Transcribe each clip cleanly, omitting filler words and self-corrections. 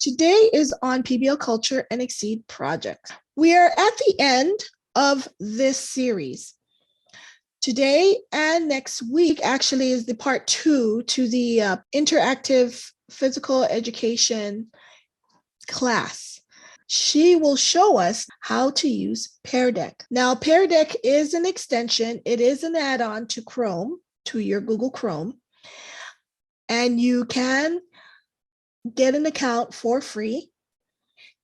Today is on PBL Culture and Exceed projects. We are at the end of this series. Today and next week actually is the part 2 to the interactive physical education class. She will show us how to use Pear Deck. Now, Pear Deck is an extension. It is an add-on to Chrome, to your Google Chrome. And you can get an account for free.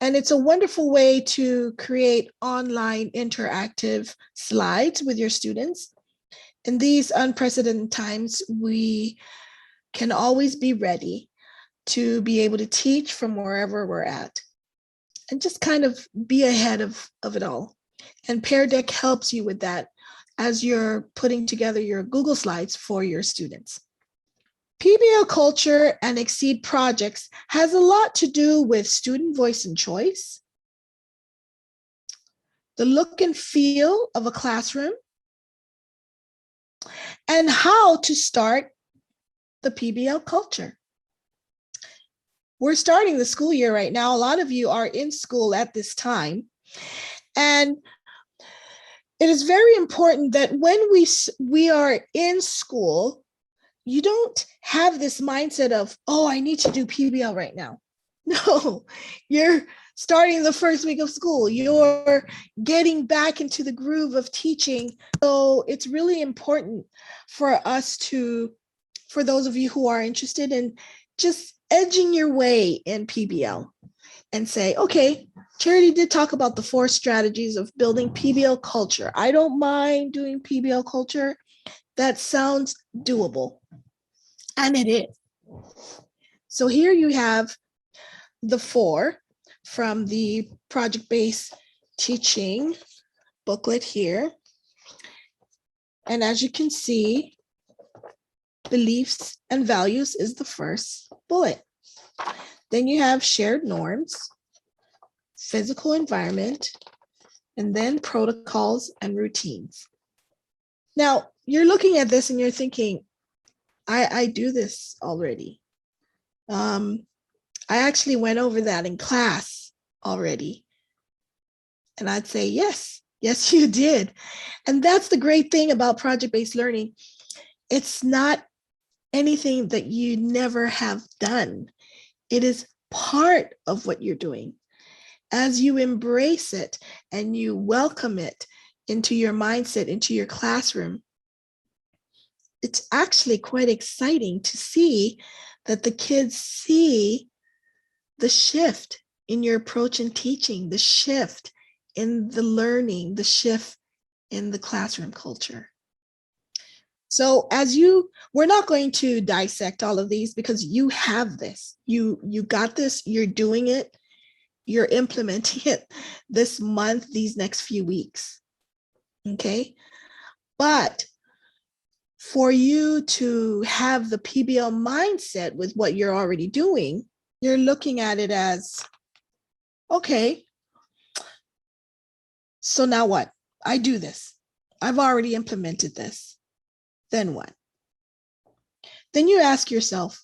And it's a wonderful way to create online interactive slides with your students. In these unprecedented times, we can always be ready to be able to teach from wherever we're at and just kind of be ahead of it all. And Pear Deck helps you with that as you're putting together your Google Slides for your students. PBL Culture and Exceed projects has a lot to do with student voice and choice, the look and feel of a classroom, and how to start the PBL culture. We're starting the school year right now. A lot of you are in school at this time. And it is very important that when we are in school, you don't have this mindset of, oh, I need to do PBL right now. No, you're starting the first week of school. You're getting back into the groove of teaching. So it's really important for us for those of you who are interested in just edging your way in PBL and say, okay, Charity did talk about the 4 strategies of building PBL culture. I don't mind doing PBL culture. That sounds doable. And it is. So here you have the 4 from the project-based teaching booklet here. And as you can see, beliefs and values is the first bullet. Then you have shared norms, physical environment, and then protocols and routines. Now, you're looking at this and you're thinking, I do this already. I actually went over that in class already. And I'd say, yes, you did. And that's the great thing about project-based learning. It's not anything that you never have done. It is part of what you're doing. As you embrace it and you welcome it into your mindset, into your classroom, it's actually quite exciting to see that the kids see the shift in your approach in teaching, the shift in the learning, the shift in the classroom culture. So we're not going to dissect all of these because you have this, you got this, you're doing it, you're implementing it this month, these next few weeks, okay? But for you to have the PBL mindset with what you're already doing, you're looking at it as, okay, so now what? I do this. I've already implemented this. Then what? Then you ask yourself,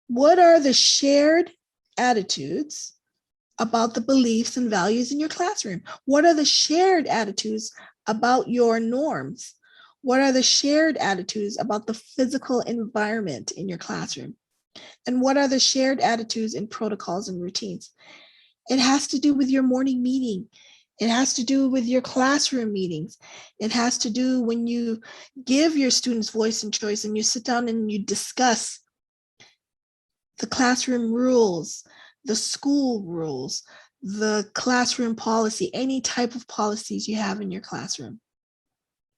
what are the shared attitudes about the beliefs and values in your classroom? What are the shared attitudes about your norms? What are the shared attitudes about the physical environment in your classroom? And what are the shared attitudes in protocols and routines? It has to do with your morning meeting. It has to do with your classroom meetings. It has to do when you give your students voice and choice and you sit down and you discuss the classroom rules, the school rules, the classroom policy, any type of policies you have in your classroom.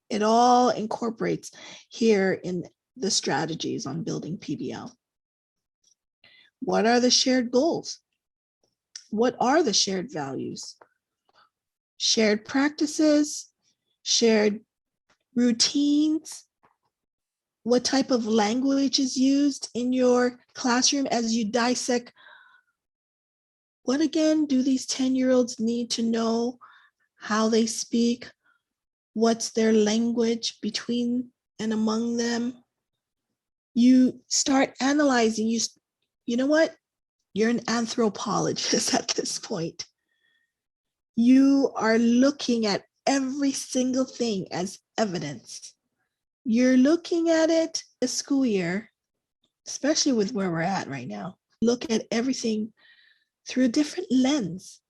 It all incorporates here in the strategies on building PBL. What are the shared goals? What are the shared values? Shared practices, shared routines. What type of language is used in your classroom as you dissect? What again do these 10-year-olds need to know? How they speak? What's their language between and among them? You start analyzing, you know what? You're an anthropologist at this point. You are looking at every single thing as evidence. You're looking at it a school year, especially with where we're at right now. Look at everything through a different lens.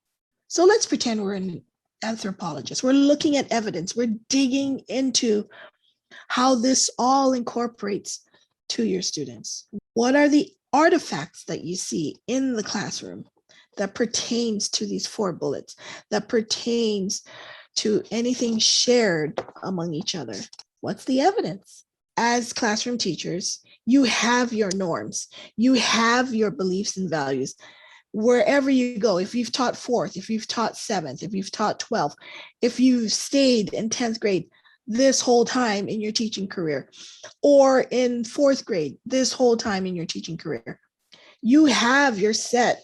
So let's pretend we're an anthropologist. We're looking at evidence. We're digging into how this all incorporates to your students. What are the artifacts that you see in the classroom that pertains to these 4 bullets, that pertains to anything shared among each other? What's the evidence? As classroom teachers, you have your norms, you have your beliefs and values. Wherever you go, if you've taught 4th, if you've taught 7th, if you've taught 12th, if you've stayed in 10th grade this whole time in your teaching career, or in 4th grade this whole time in your teaching career, you have your set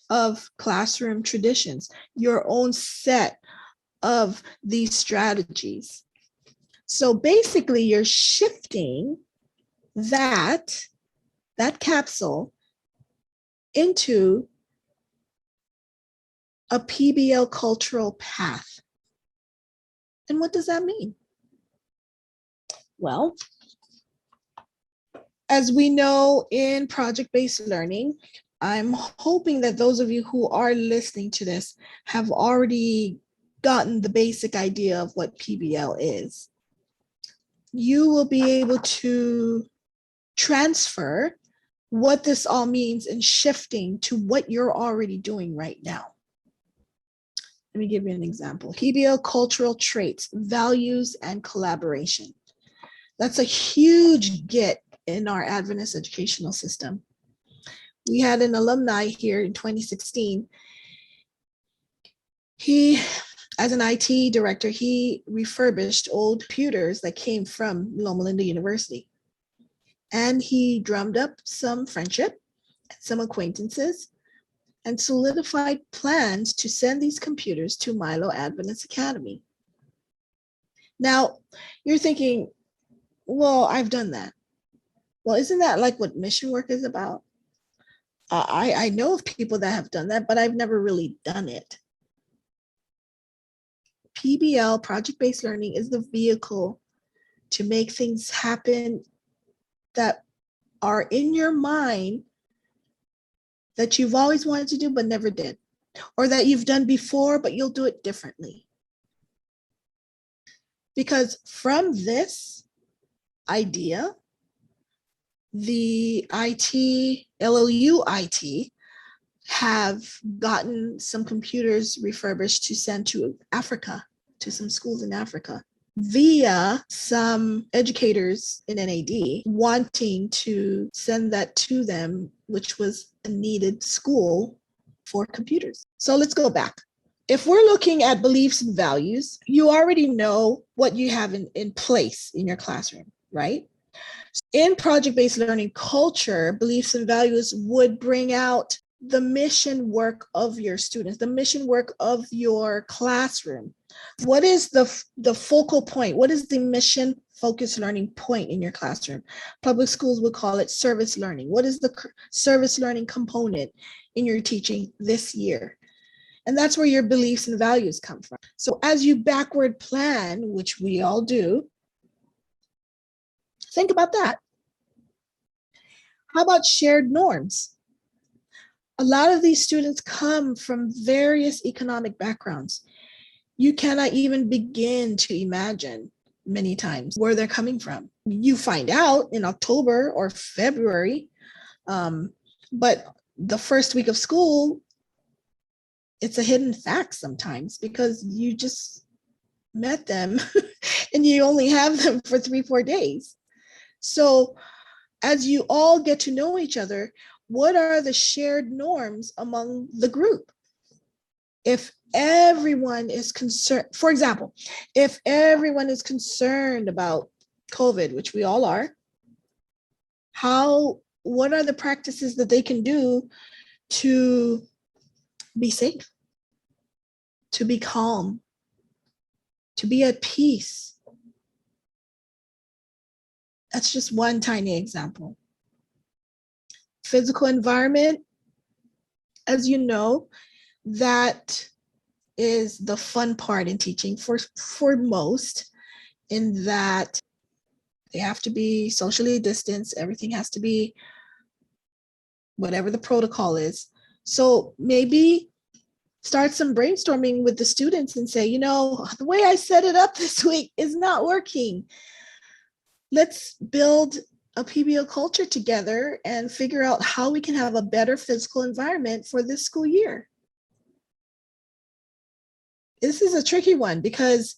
of classroom traditions, your own set of these strategies. So basically, you're shifting that capsule into a PBL cultural path. And what does that mean? Well, as we know in project-based learning, I'm hoping that those of you who are listening to this have already gotten the basic idea of what PBL is. You will be able to transfer what this all means in shifting to what you're already doing right now. Let me give you an example. PBL cultural traits, values, and collaboration. That's a huge get in our Adventist educational system. We had an alumni here in 2016. He, as an IT director, he refurbished old computers that came from Loma Linda University. And he drummed up some friendship, some acquaintances, and solidified plans to send these computers to Milo Adventist Academy. Now, you're thinking, well, I've done that. Well, isn't that like what mission work is about? I know of people that have done that, but I've never really done it. PBL, project-based learning, is the vehicle to make things happen that are in your mind that you've always wanted to do but never did, or that you've done before but you'll do it differently. Because from this idea, the LOU IT have gotten some computers refurbished to send to Africa, to some schools in Africa, via some educators in NAD wanting to send that to them, which was a needed school for computers. So let's go back. If we're looking at beliefs and values, you already know what you have in place in your classroom, right? In project-based learning culture, beliefs and values would bring out the mission work of your students, the mission work of your classroom. What is the focal point? What is the mission focused learning point in your classroom? Public schools would call it service learning. What is the service learning component in your teaching this year? And that's where your beliefs and values come from. So as you backward plan, which we all do, think about that. How about shared norms? A lot of these students come from various economic backgrounds. You cannot even begin to imagine many times where they're coming from. You find out in October or February, but the first week of school, it's a hidden fact sometimes because you just met them and you only have them for 3-4 days. So as you all get to know each other, what are the shared norms among the group? If everyone is concerned, for example, if everyone is concerned about COVID, which we all are, what are the practices that they can do to be safe, to be calm, to be at peace? That's just one tiny example. Physical environment, As you know, that is the fun part in teaching for most, in that they have to be socially distanced. Everything has to be whatever the protocol is. So maybe start some brainstorming with the students and say, the way I set it up this week is not working. Let's build a PBL culture together and figure out how we can have a better physical environment for this school year. This is a tricky one because,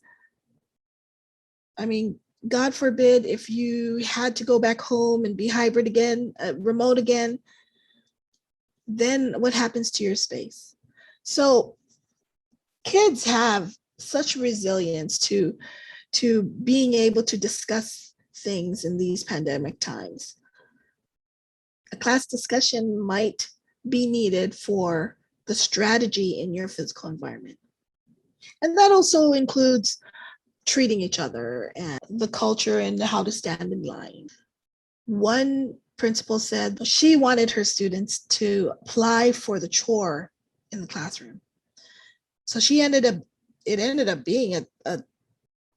God forbid if you had to go back home and be hybrid again, remote again, then what happens to your space? So kids have such resilience to being able to discuss things in these pandemic times. A class discussion might be needed for the strategy in your physical environment. And that also includes treating each other and the culture and how to stand in line. One principal said she wanted her students to apply for the chore in the classroom. So it ended up being a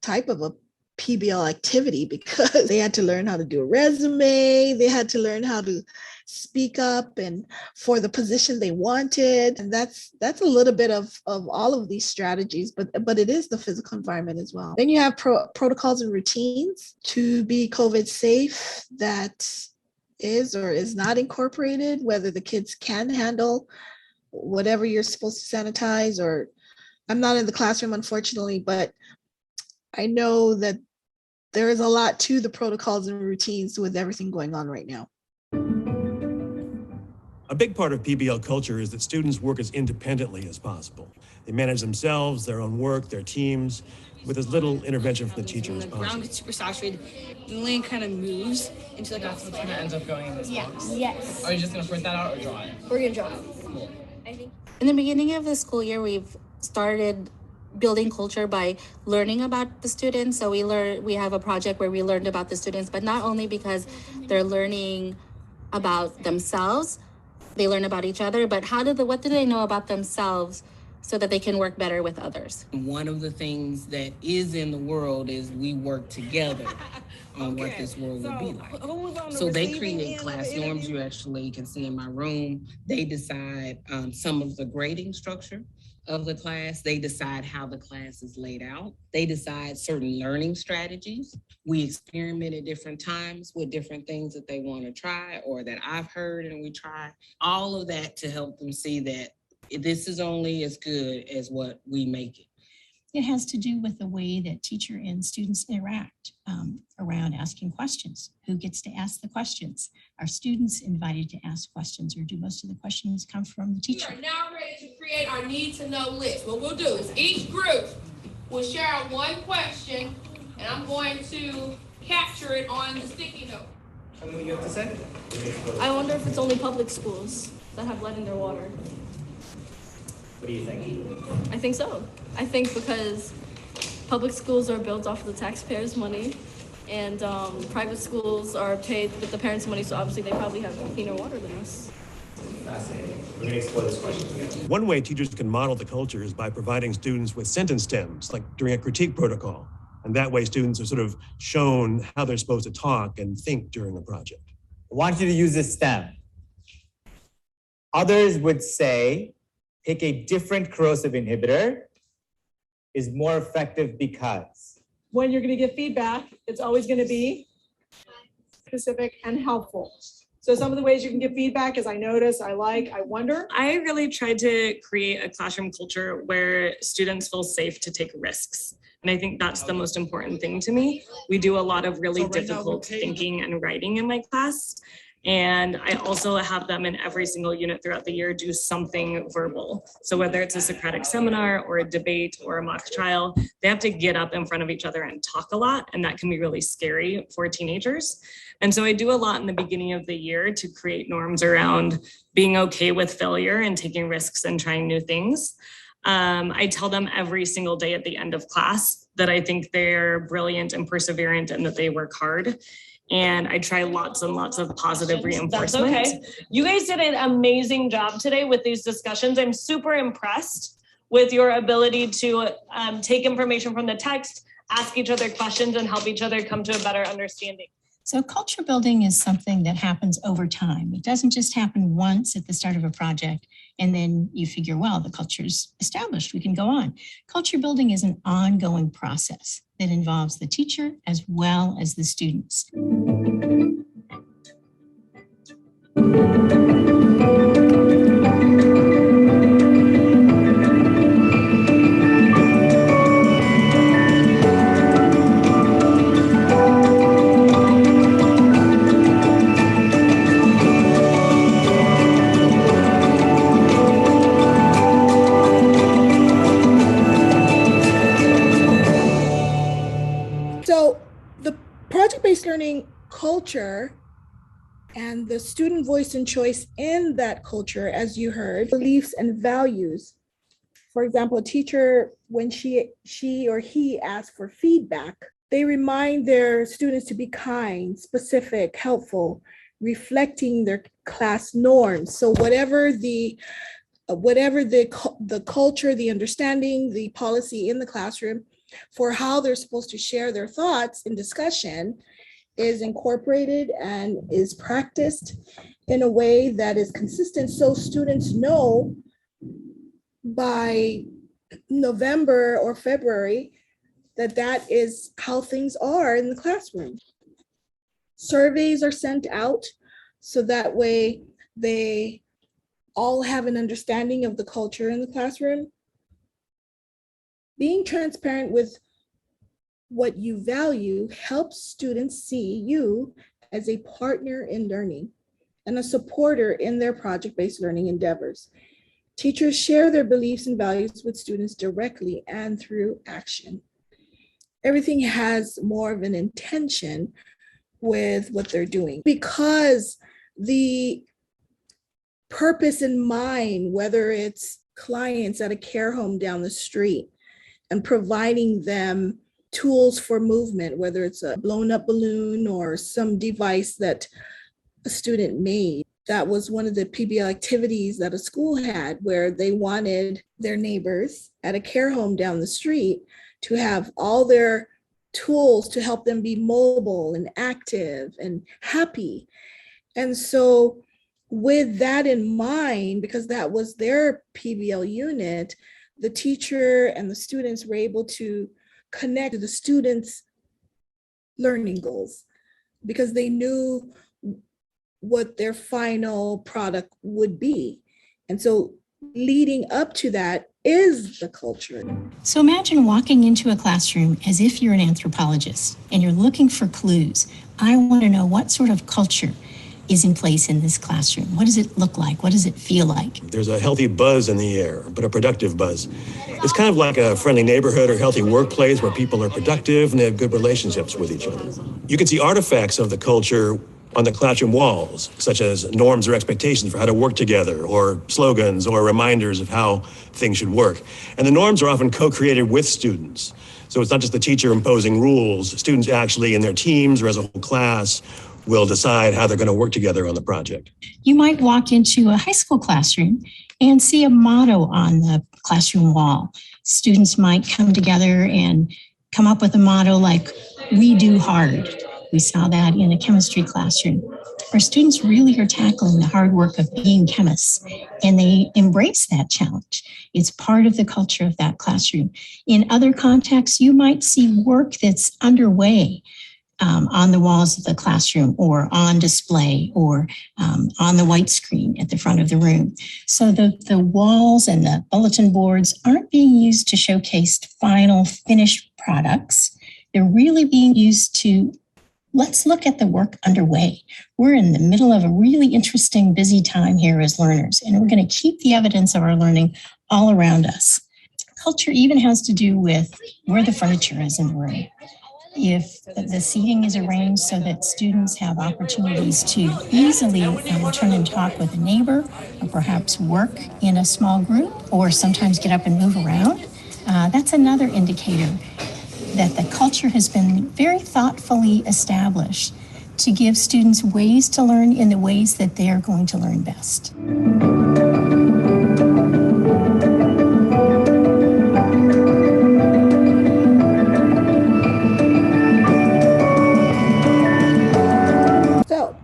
type of a PBL activity because they had to learn how to do a resume, they had to learn how to speak up and for the position they wanted. And that's a little bit of all of these strategies, but it is the physical environment as well. Then you have protocols and routines to be COVID safe that is or is not incorporated, whether the kids can handle whatever you're supposed to sanitize. Or I'm not in the classroom, unfortunately, but I know that there is a lot to the protocols and routines with everything going on right now. A big part of PBL culture is that students work as independently as possible. They manage themselves, their own work, their teams, with as little intervention from the teacher as possible. The ground gets super saturated, the lane kind of moves into like that's the thing that ends up going in this box? Yes. Are you just going to print that out or draw it? We're going to draw it. Cool. I think. In the beginning of the school year, we've started building culture by learning about the students. So we have a project where we learned about the students, but not only because they're learning about themselves, they learn about each other, but what do they know about themselves so that they can work better with others? One of the things that is in the world is we work together on what this world will be like. So they create class norms. You actually can see in my room. They decide some of the grading structure of the class. They decide how the class is laid out. They decide certain learning strategies. We experiment at different times with different things that they want to try or that I've heard and we try. All of that to help them see that this is only as good as what we make it. It has to do with the way that teacher and students interact around asking questions. Who gets to ask the questions? Are students invited to ask questions, or do most of the questions come from the teacher? We are now ready to create our need to know list. What we'll do is each group will share one question, and I'm going to capture it on the sticky note. And what you have to say? I wonder if it's only public schools that have lead in their water. What do you think? I think so. I think because public schools are built off of the taxpayers' money, and private schools are paid with the parents' money, so obviously they probably have cleaner water than us. Fascinating. We're going to explore this question together. One way teachers can model the culture is by providing students with sentence stems, like during a critique protocol. And that way students are sort of shown how they're supposed to talk and think during a project. I want you to use this stem. Others would say, pick a different corrosive inhibitor is more effective because. When you're going to give feedback, it's always going to be specific and helpful. So some of the ways you can give feedback is I notice, I like, I wonder. I really tried to create a classroom culture where students feel safe to take risks. And I think that's the most important thing to me. We do a lot of really difficult thinking and writing in my class. And I also have them in every single unit throughout the year do something verbal. So whether it's a Socratic seminar or a debate or a mock trial, they have to get up in front of each other and talk a lot. And that can be really scary for teenagers. And so I do a lot in the beginning of the year to create norms around being okay with failure and taking risks and trying new things. I tell them every single day at the end of class that I think they're brilliant and perseverant and that they work hard. and I try lots and lots of positive reinforcement. That's okay. You guys did an amazing job today with these discussions. I'm super impressed with your ability to take information from the text, ask each other questions, and help each other come to a better understanding. So culture building is something that happens over time. It doesn't just happen once at the start of a project and then you figure, well, the culture's established, we can go on. Culture building is an ongoing process that involves the teacher as well as the students. So the project-based learning culture and the student voice and choice in that culture, as you heard, beliefs and values. For example, a teacher, when she or he asks for feedback, they remind their students to be kind, specific, helpful, reflecting their class norms. So whatever the culture, the understanding, the policy in the classroom for how they're supposed to share their thoughts in discussion is incorporated and is practiced in a way that is consistent, so students know by November or February that that is how things are in the classroom. Surveys are sent out so that way they all have an understanding of the culture in the classroom. Being transparent with what you value helps students see you as a partner in learning and a supporter in their project-based learning endeavors. Teachers share their beliefs and values with students directly and through action. Everything has more of an intention with what they're doing because the purpose in mind, whether it's clients at a care home down the street and providing them tools for movement, whether it's a blown up balloon or some device that a student made. That was one of the PBL activities that a school had where they wanted their neighbors at a care home down the street to have all their tools to help them be mobile and active and happy. And so with that in mind, because that was their PBL unit, the teacher and the students were able to connect to the students' learning goals because they knew what their final product would be. And so leading up to that is the culture. So imagine walking into a classroom as if you're an anthropologist and you're looking for clues. I want to know what sort of culture is in place in this classroom. What does it look like? What does it feel like? There's a healthy buzz in the air, but a productive buzz. It's kind of like a friendly neighborhood or healthy workplace where people are productive and they have good relationships with each other. You can see artifacts of the culture on the classroom walls, such as norms or expectations for how to work together, or slogans or reminders of how things should work. And the norms are often co-created with students. So it's not just the teacher imposing rules. Students actually in their teams or as a whole class will decide how they're going to work together on the project. You might walk into a high school classroom and see a motto on the classroom wall. Students might come together and come up with a motto like, "We do hard." We saw that in a chemistry classroom, where students really are tackling the hard work of being chemists, and they embrace that challenge. It's part of the culture of that classroom. In other contexts, you might see work that's underway on the walls of the classroom or on display or on the white screen at the front of the room. So the walls and the bulletin boards aren't being used to showcase final finished products. They're really being used to, let's look at the work underway. We're in the middle of a really interesting, busy time here as learners, and we're going to keep the evidence of our learning all around us. Culture even has to do with where the furniture is in the room. If the seating is arranged so that students have opportunities to easily turn and talk with a neighbor, or perhaps work in a small group, or sometimes get up and move around, that's another indicator that the culture has been very thoughtfully established to give students ways to learn in the ways that they are going to learn best. So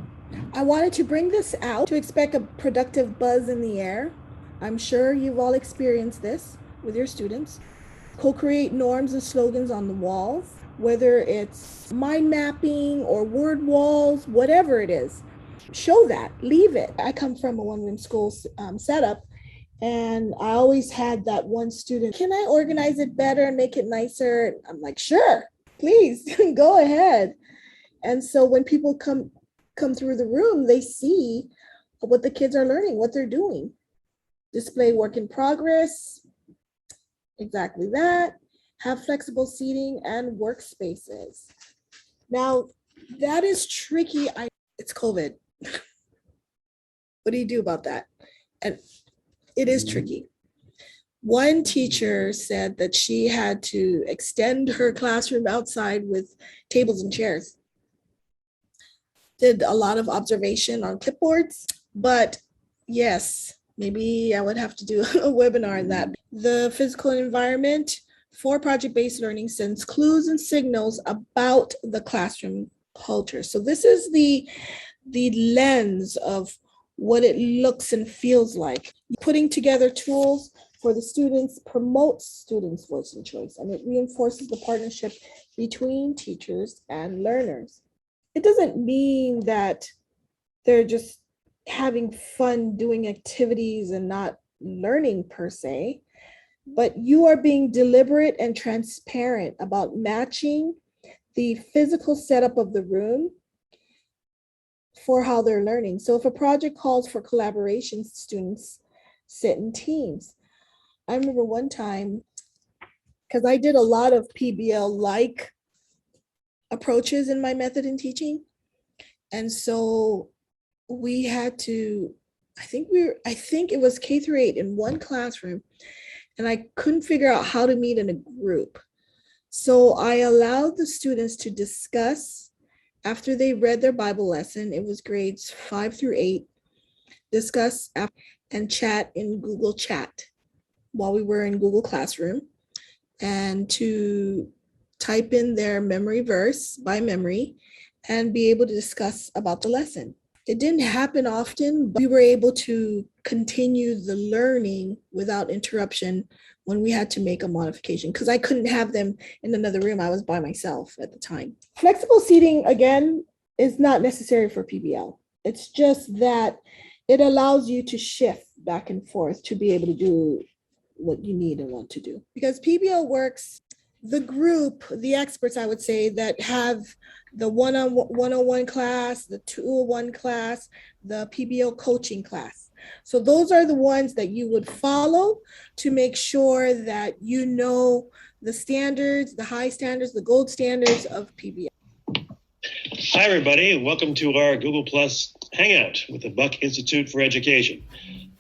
I wanted to bring this out to expect a productive buzz in the air. I'm sure you've all experienced this with your students. Co-create norms and slogans on the walls, whether it's mind mapping or word walls, whatever it is. Show that, leave it. I come from a one-room school setup, and I always had that one student, can I organize it better and make it nicer? I'm like, sure, please, go ahead. And so when people come through the room, they see what the kids are learning, what they're doing. Display work in progress, exactly that. Have flexible seating and workspaces. Now, that is tricky. It's COVID. What do you do about that? And it is tricky. One teacher said that she had to extend her classroom outside with tables and chairs. Did a lot of observation on clipboards, but yes, maybe I would have to do a webinar on that. The physical environment for project-based learning sends clues and signals about the classroom culture. So this is the lens of what it looks and feels like. Putting together tools for the students promotes students' voice and choice, and it reinforces the partnership between teachers and learners. It doesn't mean that they're just having fun doing activities and not learning per se, but you are being deliberate and transparent about matching the physical setup of the room for how they're learning. So if a project calls for collaboration, students sit in teams. I remember one time, because I did a lot of PBL-like approaches in my method in teaching. And so we had to, I think it was K through 8 in one classroom, and I couldn't figure out how to meet in a group. So I allowed the students to discuss after they read their Bible lesson. It was grades 5 through 8, discuss and chat in Google Chat while we were in Google Classroom, and to type in their memory verse by memory and be able to discuss about the lesson. It didn't happen often, but we were able to continue the learning without interruption when we had to make a modification, because I couldn't have them in another room. I was by myself at the time. Flexible seating, again, is not necessary for PBL. It's just that it allows you to shift back and forth to be able to do what you need and want to do. Because PBL works, the group, the experts, I would say, that have the one-on-one class, the 201 class, the PBL coaching class. So those are the ones that you would follow to make sure that you know the standards, the high standards, the gold standards of PBL. Hi, everybody. Welcome to our Google Plus Hangout with the Buck Institute for Education.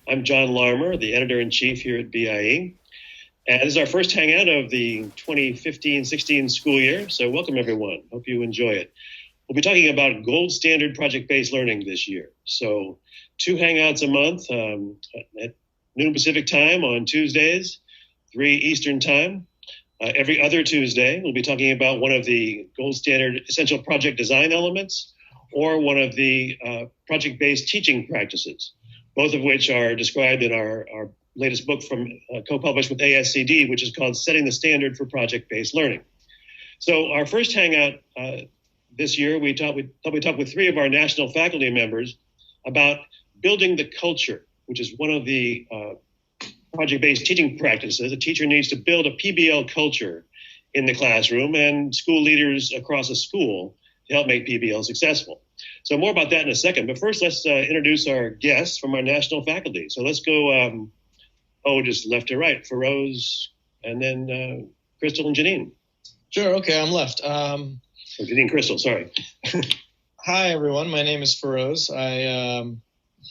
I'm John Larmer, the editor-in-chief here at BIE. And this is our first hangout of the 2015-16 school year. So welcome, everyone. Hope you enjoy it. We'll be talking about gold standard project-based learning this year. So 2 hangouts a month at noon Pacific time on Tuesdays, 3 Eastern time. Every other Tuesday, we'll be talking about one of the gold standard essential project design elements or one of the project-based teaching practices, both of which are described in our latest book from co-published with ASCD, which is called Setting the Standard for Project-Based Learning. So our first hangout this year, we talked with 3 of our national faculty members about building the culture, which is one of the project-based teaching practices. A teacher needs to build a PBL culture in the classroom, and school leaders across a school to help make PBL successful. So more about that in a second, but first let's introduce our guests from our national faculty. So let's go, just left to right, Feroz, and then Crystal and Janine. Sure, okay, I'm left. Janine Crystal, sorry. Hi, everyone. My name is Feroz. I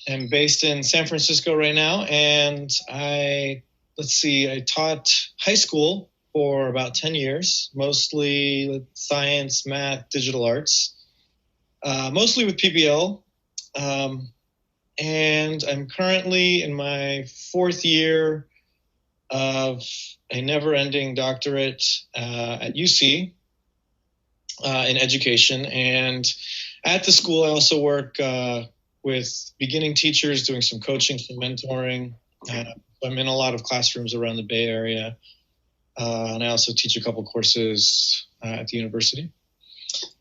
am based in San Francisco right now, and I taught high school for about 10 years, mostly science, math, digital arts. mostly with PBL. And I'm currently in my 4th year of a never-ending doctorate at UC in education. And at the school, I also work with beginning teachers, doing some coaching, some mentoring. I'm in a lot of classrooms around the Bay Area. And I also teach a couple courses at the university.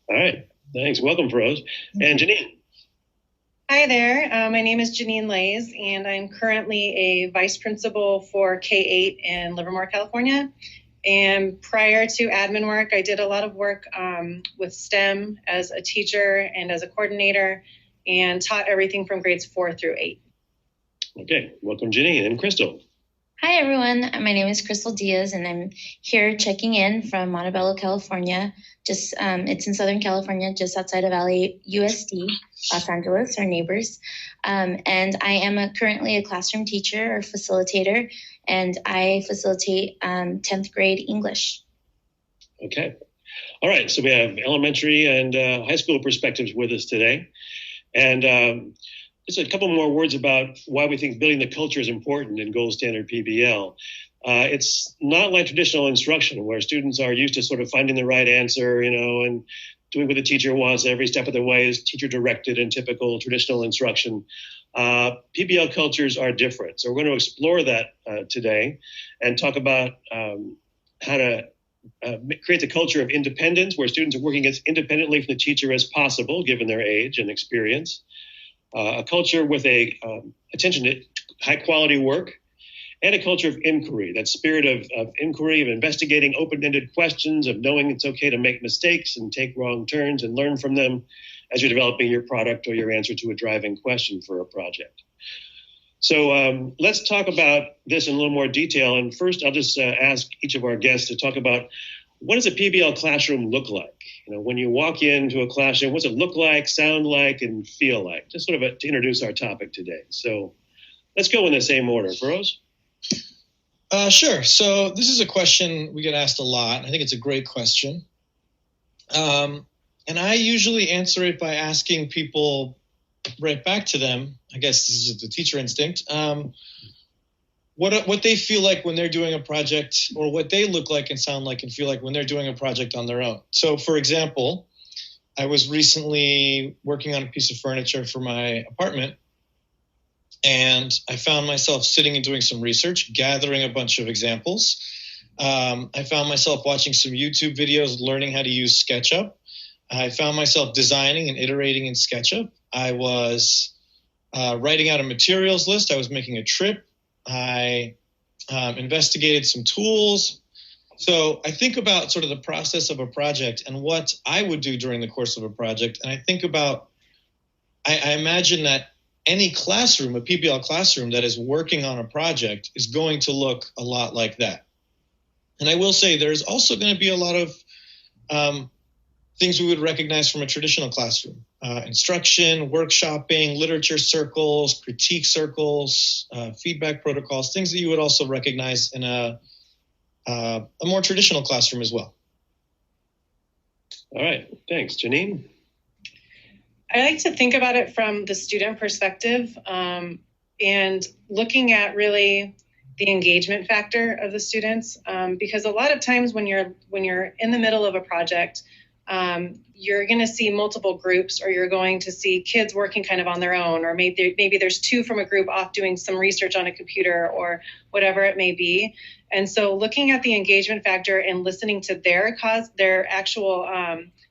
All right. Thanks. Welcome, Feroz. And Janine. Hi there. My name is Janine Lays, and I'm currently a vice principal for K-8 in Livermore, California. And prior to admin work, I did a lot of work with STEM as a teacher and as a coordinator, and taught everything from grades 4 through 8. Okay. Welcome, Janine. And Crystal. Hi, everyone. My name is Crystal Diaz, and I'm here checking in from Montebello, California. It's in Southern California, just outside of LAUSD, Los Angeles, our neighbors. And I am currently a classroom teacher or facilitator, and I facilitate 10th grade English. Okay. All right. So we have elementary and high school perspectives with us today. And just a couple more words about why we think building the culture is important in gold standard PBL. It's not like traditional instruction where students are used to sort of finding the right answer, and doing what the teacher wants every step of the way is teacher directed and typical traditional instruction. PBL cultures are different. So we're going to explore that today and talk about how to create the culture of independence where students are working as independently from the teacher as possible, given their age and experience. A culture with a attention to high quality work, and a culture of inquiry, that spirit of inquiry, of investigating open-ended questions, of knowing it's okay to make mistakes and take wrong turns and learn from them as you're developing your product or your answer to a driving question for a project. So let's talk about this in a little more detail. And first, I'll just ask each of our guests to talk about what does a PBL classroom look like? When you walk into a classroom, what's it look like, sound like, and feel like? Just sort of to introduce our topic today. So let's go in the same order. Feroz? Sure. So this is a question we get asked a lot. I think it's a great question. And I usually answer it by asking people right back to them. I guess this is the teacher instinct. What they feel like when they're doing a project, or what they look like and sound like and feel like when they're doing a project on their own. So for example, I was recently working on a piece of furniture for my apartment, and I found myself sitting and doing some research, gathering a bunch of examples. I found myself watching some YouTube videos, learning how to use SketchUp. I found myself designing and iterating in SketchUp. I was writing out a materials list. I was making a trip. I investigated some tools. So I think about sort of the process of a project and what I would do during the course of a project. And I think about, I imagine that any classroom, a PBL classroom that is working on a project is going to look a lot like that. And I will say there's also going to be a lot of things we would recognize from a traditional classroom. Instruction, workshopping, literature circles, critique circles, feedback protocols, things that you would also recognize in a more traditional classroom as well. All right, thanks. Janine? I like to think about it from the student perspective, and looking at really the engagement factor of the students, because a lot of times when you're in the middle of a project, you're going to see multiple groups, or you're going to see kids working kind of on their own, or maybe there's two from a group off doing some research on a computer or whatever it may be. And so looking at the engagement factor and listening to their actual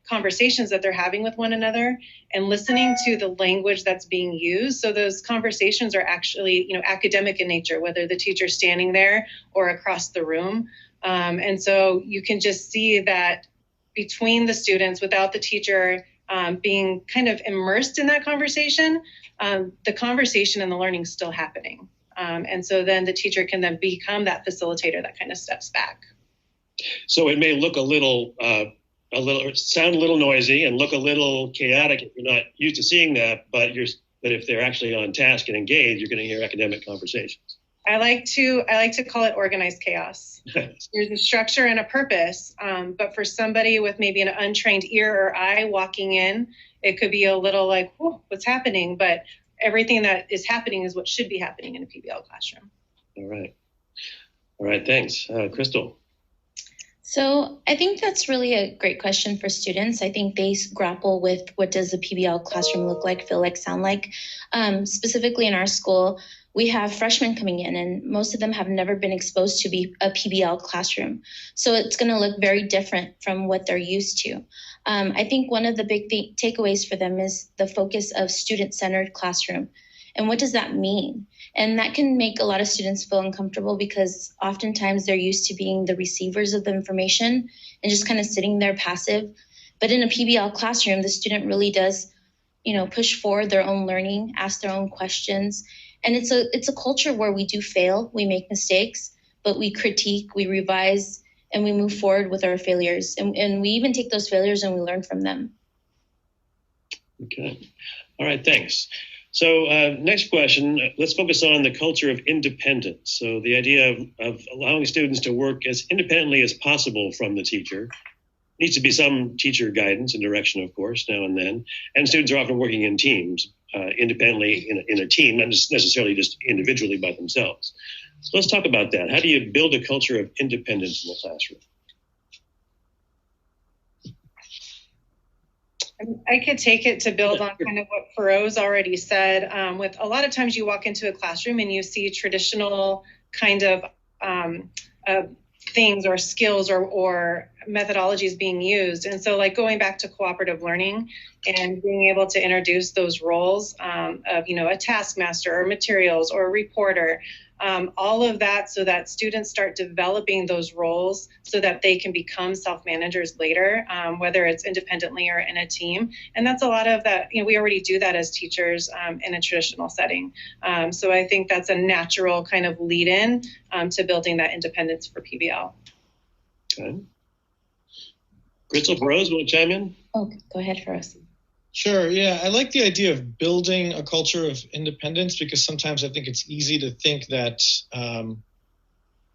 conversations that they're having with one another, and listening to the language that's being used. So those conversations are actually, academic in nature, whether the teacher's standing there or across the room. And so you can just see that between the students, without the teacher being kind of immersed in that conversation, the conversation and the learning is still happening. And so then the teacher can then become that facilitator that kind of steps back. So it may look sound a little noisy and look a little chaotic if you're not used to seeing that, but if they're actually on task and engaged, you're going to hear academic conversations. I like to call it organized chaos. There's a structure and a purpose, but for somebody with maybe an untrained ear or eye walking in, it could be a little like, whoa, what's happening? But everything that is happening is what should be happening in a PBL classroom. All right. All right, thanks. Crystal. So I think that's really a great question for students. I think they grapple with what does a PBL classroom look like, feel like, sound like. Specifically in our school, we have freshmen coming in and most of them have never been exposed to a PBL classroom. So it's going to look very different from what they're used to. I think one of the big takeaways for them is the focus of student-centered classroom. And what does that mean? And that can make a lot of students feel uncomfortable because oftentimes they're used to being the receivers of the information and just kind of sitting there passive. But in a PBL classroom, the student really does, push forward their own learning, ask their own questions. And it's a culture where we do fail, we make mistakes, but we critique, we revise, and we move forward with our failures. And we even take those failures and we learn from them. Okay. All right, thanks. So next question, let's focus on the culture of independence. So the idea of allowing students to work as independently as possible from the teacher. Needs to be some teacher guidance and direction, of course, now and then. And students are often working in teams, independently in a team, not necessarily just individually by themselves. So let's talk about that. How do you build a culture of independence in the classroom? I could take it to build on kind of what Feroz already said. With a lot of times you walk into a classroom and you see traditional kind of things or skills or methodologies being used. And so like going back to cooperative learning and being able to introduce those roles of, a taskmaster or materials or a reporter, all of that so that students start developing those roles so that they can become self-managers later, whether it's independently or in a team. And that's a lot of that, we already do that as teachers in a traditional setting. So I think that's a natural kind of lead in to building that independence for PBL. Okay. Crystal, Feroz, want to chime in? Oh, go ahead, Feroz. Sure. Yeah, I like the idea of building a culture of independence because sometimes I think it's easy to think that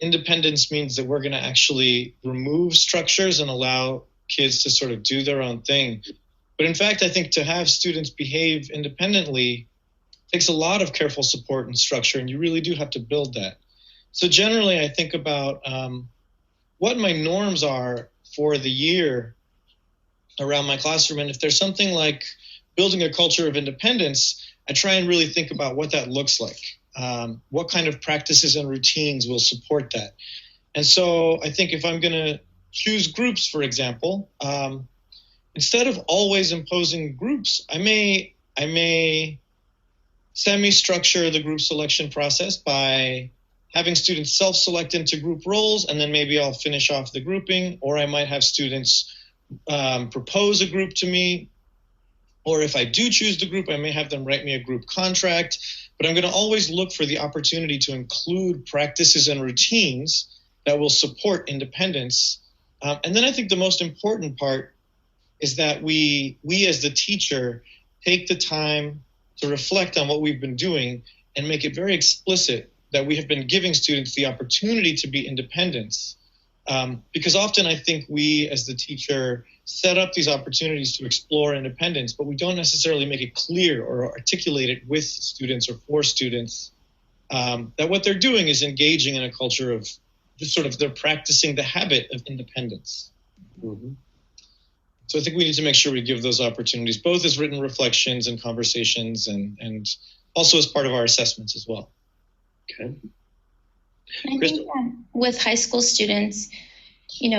independence means that we're going to actually remove structures and allow kids to sort of do their own thing. But in fact, I think to have students behave independently takes a lot of careful support and structure, and you really do have to build that. So generally, I think about what my norms are for the year around my classroom. And if there's something like building a culture of independence, I try and really think about what that looks like. What kind of practices and routines will support that? And so I think if I'm going to choose groups, for example, instead of always imposing groups, I may semi-structure the group selection process by having students self-select into group roles, and then maybe I'll finish off the grouping, or I might have students propose a group to me, or if I do choose the group, I may have them write me a group contract, but I'm going to always look for the opportunity to include practices and routines that will support independence. And then I think the most important part is that we as the teacher take the time to reflect on what we've been doing and make it very explicit that we have been giving students the opportunity to be independent. Because often I think we as the teacher set up these opportunities to explore independence, but we don't necessarily make it clear or articulate it with students or for students that what they're doing is engaging in a culture of just sort of they're practicing the habit of independence. Mm-hmm. So I think we need to make sure we give those opportunities, both as written reflections and conversations and also as part of our assessments as well. Okay. I think with high school students,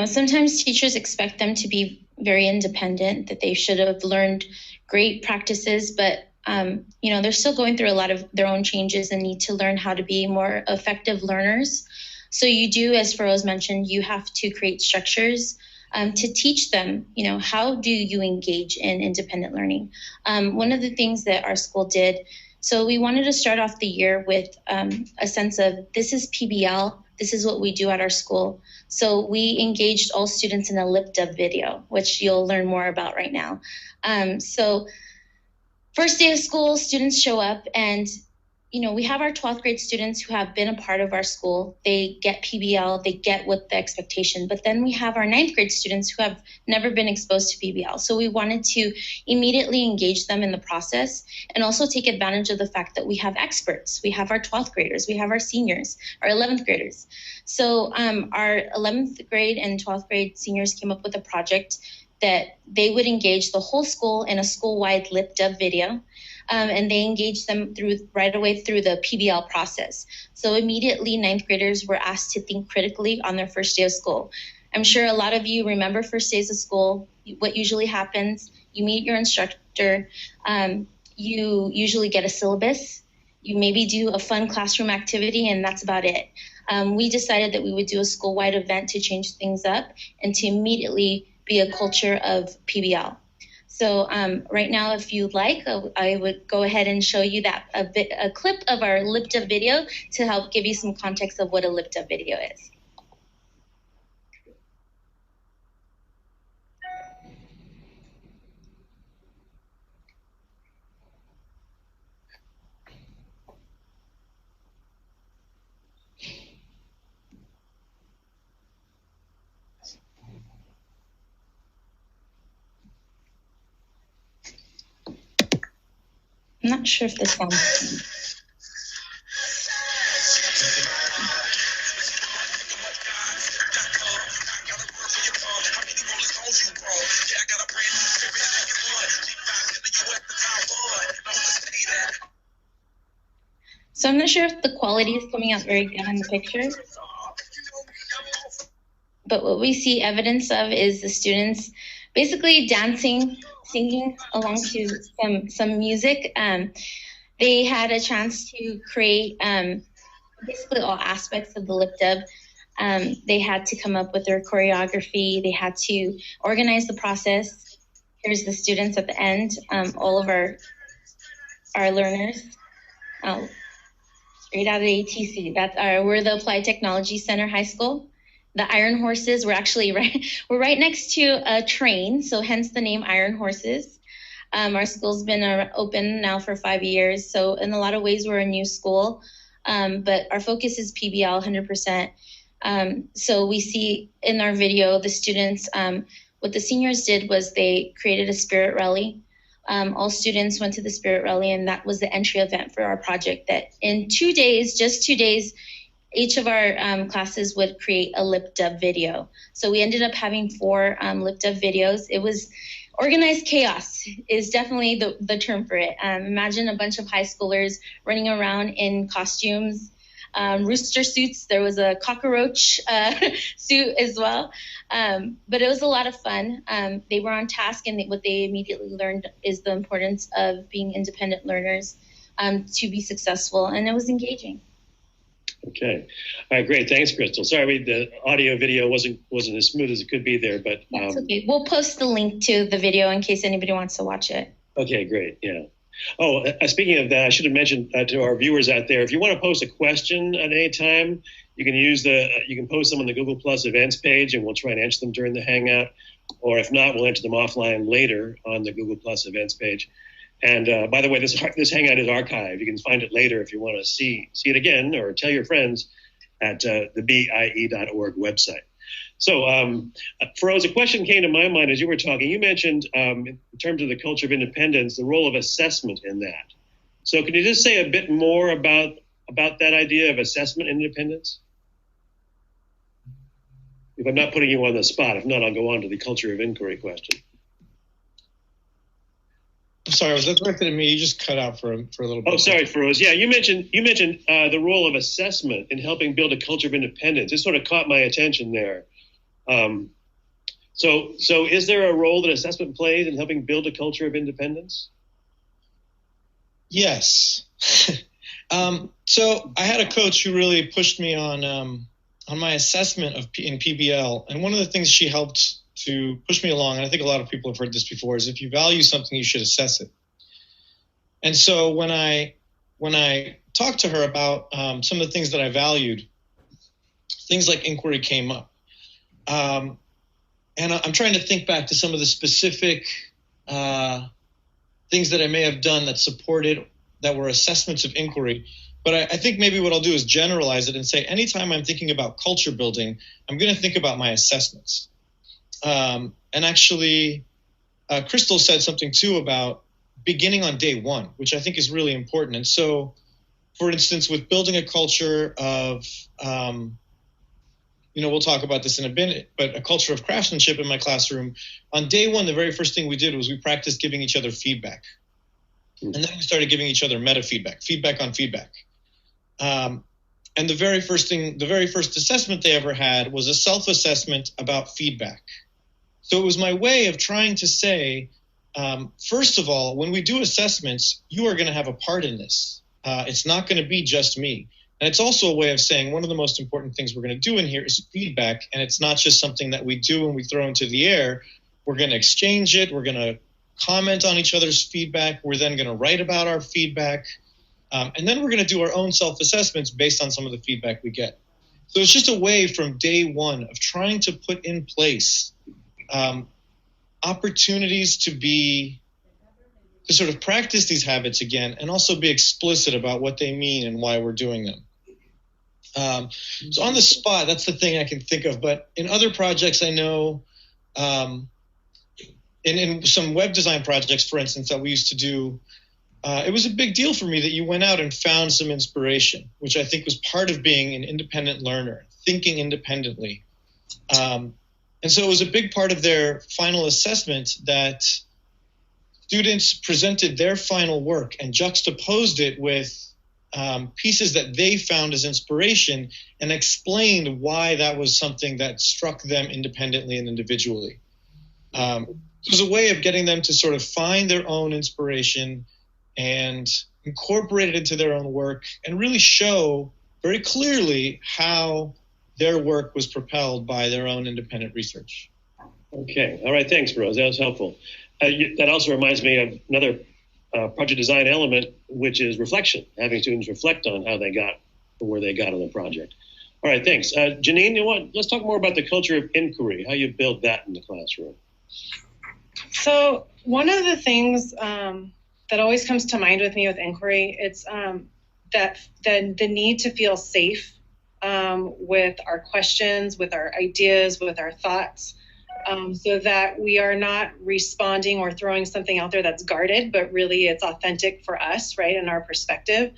sometimes teachers expect them to be very independent, that they should have learned great practices, but, they're still going through a lot of their own changes and need to learn how to be more effective learners. So you do, as Feroz mentioned, you have to create structures to teach them, how do you engage in independent learning? One of the things that our school did, so we wanted to start off the year with a sense of this is PBL, this is what we do at our school. So we engaged all students in a lip dub video, which you'll learn more about right now. So first day of school, students show up and we have our 12th grade students who have been a part of our school. They get PBL, they get what the expectation, but then we have our 9th grade students who have never been exposed to PBL. So we wanted to immediately engage them in the process and also take advantage of the fact that we have experts. We have our 12th graders, we have our seniors, our 11th graders. So our 11th grade and 12th grade seniors came up with a project that they would engage the whole school in a school-wide lip dub video. And they engaged them right away through the PBL process. So immediately 9th graders were asked to think critically on their first day of school. I'm sure a lot of you remember first days of school. What usually happens, you meet your instructor, you usually get a syllabus, you maybe do a fun classroom activity, and that's about it. We decided that we would do a school-wide event to change things up and to immediately be a culture of PBL. So right now, if you'd like, I would go ahead and show you a clip of our lip dub video to help give you some context of what a lip dub video is. I'm not sure if this sounds. So I'm not sure if the quality is coming out very good in the picture. But what we see evidence of is the students basically dancing, singing along to some music. They had a chance to create basically all aspects of the lip dub. They had to come up with their choreography. They had to organize the process. Here's the students at the end, all of our learners. Straight out of ATC. We're the Applied Technology Center High School. The Iron Horses were actually we're right next to a train, so hence the name Iron Horses. Our school's been open now for 5 years, so in a lot of ways we're a new school, but our focus is PBL 100%. So we see in our video the students, what the seniors did was they created a spirit rally. All students went to the spirit rally, and that was the entry event for our project. That in 2 days, just 2 days, each of our classes would create a lip dub video. So we ended up having 4 lip dub videos. It was organized chaos is definitely the term for it. Imagine a bunch of high schoolers running around in costumes, rooster suits. There was a cockroach suit as well. But it was a lot of fun. They were on task, and what they immediately learned is the importance of being independent learners to be successful, and it was engaging. Okay. All right, great. Thanks, Crystal. Sorry, the audio video wasn't as smooth as it could be there, but That's okay. We'll post the link to the video in case anybody wants to watch it. Okay, great. Yeah. Oh, speaking of that, I should have mentioned to our viewers out there, if you want to post a question at any time, you can you can post them on the Google Plus events page, and we'll try and answer them during the Hangout. Or if not, we'll enter them offline later on the Google Plus events page. And by the way, this Hangout is archived. You can find it later if you want to see it again, or tell your friends at the BIE.org website. So, Feroz, a question came to my mind as you were talking. You mentioned, in terms of the culture of independence, the role of assessment in that. So can you just say a bit more about that idea of assessment independence? If I'm not putting you on the spot, if not, I'll go on to the culture of inquiry question. I'm sorry, was that directed at me? You just cut out for a little bit. Oh, sorry, Feroz. Yeah, you mentioned the role of assessment in helping build a culture of independence. It sort of caught my attention there. So is there a role that assessment plays in helping build a culture of independence? Yes. So I had a coach who really pushed me on my assessment in PBL, and one of the things she helped to push me along, and I think a lot of people have heard this before, is if you value something, you should assess it. And so when I talked to her about some of the things that I valued, things like inquiry came up. And I'm trying to think back to some of the specific things that I may have done that supported that were assessments of inquiry. But I think maybe what I'll do is generalize it and say, anytime I'm thinking about culture building, I'm going to think about my assessments. And actually, Crystal said something too about beginning on day one, which I think is really important. And so, for instance, with building a culture of, we'll talk about this in a minute, but a culture of craftsmanship in my classroom, on day one, the very first thing we did was we practiced giving each other feedback. And then we started giving each other meta feedback, feedback on feedback. And the very first assessment they ever had was a self-assessment about feedback. So it was my way of trying to say, first of all, when we do assessments, you are going to have a part in this. It's not going to be just me. And it's also a way of saying one of the most important things we're going to do in here is feedback. And it's not just something that we do and we throw into the air. We're going to exchange it. We're going to comment on each other's feedback. We're then going to write about our feedback. And then we're going to do our own self-assessments based on some of the feedback we get. So it's just a way from day one of trying to put in place opportunities to sort of practice these habits again and also be explicit about what they mean and why we're doing them. So on the spot, that's the thing I can think of. But in other projects, I know in some web design projects, for instance, that we used to do, it was a big deal for me that you went out and found some inspiration, which I think was part of being an independent learner, thinking independently. And so it was a big part of their final assessment that students presented their final work and juxtaposed it with pieces that they found as inspiration and explained why that was something that struck them independently and individually. It was a way of getting them to sort of find their own inspiration and incorporate it into their own work and really show very clearly how their work was propelled by their own independent research. Okay. All right. Thanks, Rose. That was helpful. That also reminds me of another project design element, which is reflection, having students reflect on how they got or where they got on the project. All right. Thanks. Janine, let's talk more about the culture of inquiry, how you build that in the classroom. So one of the things that always comes to mind with me with inquiry, it's that the need to feel safe with our questions, with our ideas, with our thoughts, so that we are not responding or throwing something out there that's guarded, but really it's authentic for us, right, in our perspective.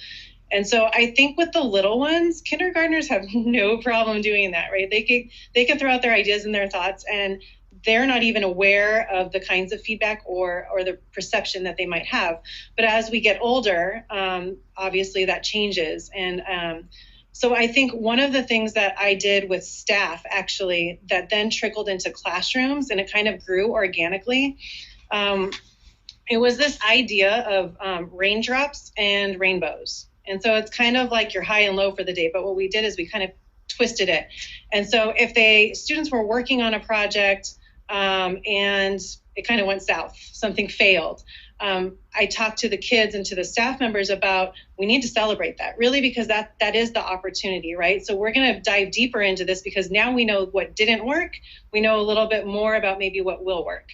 And so I think with the little ones, kindergartners have no problem doing that, right? They can throw out their ideas and their thoughts, and they're not even aware of the kinds of feedback or the perception that they might have. But as we get older, obviously that changes. And so I think one of the things that I did with staff, actually, that then trickled into classrooms, and it kind of grew organically, it was this idea of raindrops and rainbows. And so it's kind of like your high and low for the day. But what we did is we kind of twisted it. And so if students were working on a project and it kind of went south, something failed, I talked to the kids and to the staff members about, we need to celebrate that, really, because that is the opportunity, right? So we're going to dive deeper into this because now we know what didn't work. We know a little bit more about maybe what will work.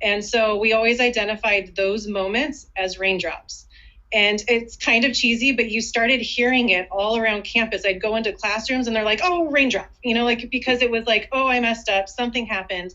And so we always identified those moments as raindrops. And it's kind of cheesy, but you started hearing it all around campus. I'd go into classrooms and they're like, oh, raindrop, because it was like, oh, I messed up, something happened.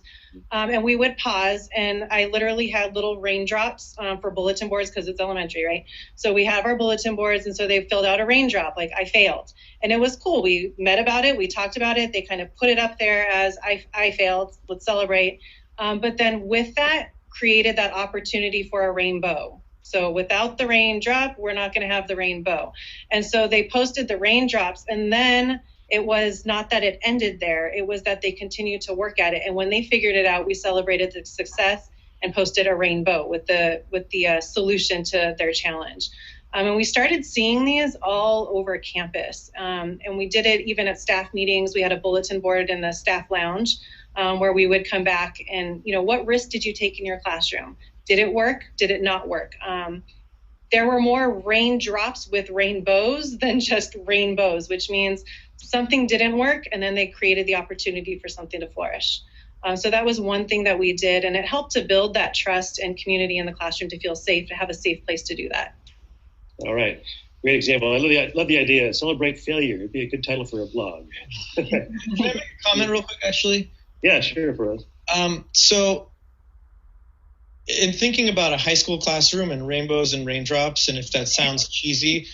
And we would pause, and I literally had little raindrops for bulletin boards because it's elementary, right? So we have our bulletin boards, and so they filled out a raindrop, like I failed. And it was cool. We met about it. We talked about it. They kind of put it up there as I failed. Let's celebrate. But then with that, created that opportunity for a rainbow. So without the raindrop, we're not going to have the rainbow. And so they posted the raindrops, and then it was not that it ended there. It was that they continued to work at it. And when they figured it out, we celebrated the success and posted a rainbow with the solution to their challenge. And we started seeing these all over campus. And we did it even at staff meetings. We had a bulletin board in the staff lounge where we would come back and, what risk did you take in your classroom? Did it work? Did it not work? There were more raindrops with rainbows than just rainbows, which means something didn't work, and then they created the opportunity for something to flourish. So that was one thing that we did, and it helped to build that trust and community in the classroom to feel safe, to have a safe place to do that. All right. Great example. I love the idea. Celebrate failure. It'd be a good title for a blog. Can I make a comment real quick, actually? Yeah, sure, Feroz. So in thinking about a high school classroom and rainbows and raindrops, and if that sounds cheesy,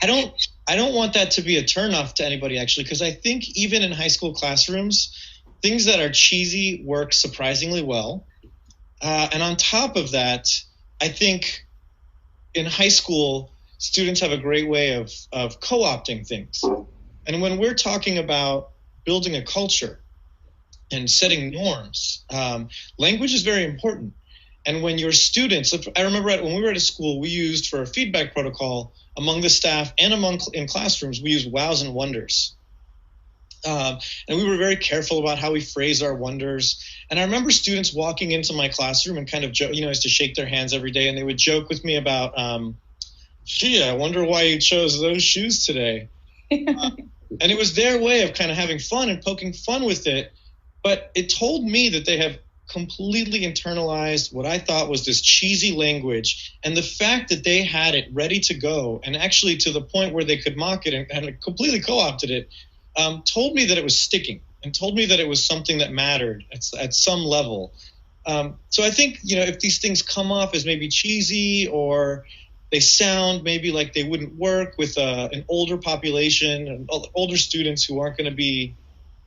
I don't want that to be a turnoff to anybody, actually, because I think even in high school classrooms, things that are cheesy work surprisingly well. And on top of that, I think in high school, students have a great way of co-opting things. And when we're talking about building a culture and setting norms, language is very important. And when your students, I remember when we were at a school, we used for a feedback protocol among the staff and in classrooms, we used wows and wonders. And we were very careful about how we phrase our wonders. And I remember students walking into my classroom and kind of, used to shake their hands every day. And they would joke with me about, gee, I wonder why you chose those shoes today. And it was their way of kind of having fun and poking fun with it. But it told me that they have completely internalized what I thought was this cheesy language. And the fact that they had it ready to go, and actually to the point where they could mock it and completely co-opted it, told me that it was sticking and told me that it was something that mattered at some level. So I think, if these things come off as maybe cheesy or they sound maybe like they wouldn't work with an older population and older students who aren't going to be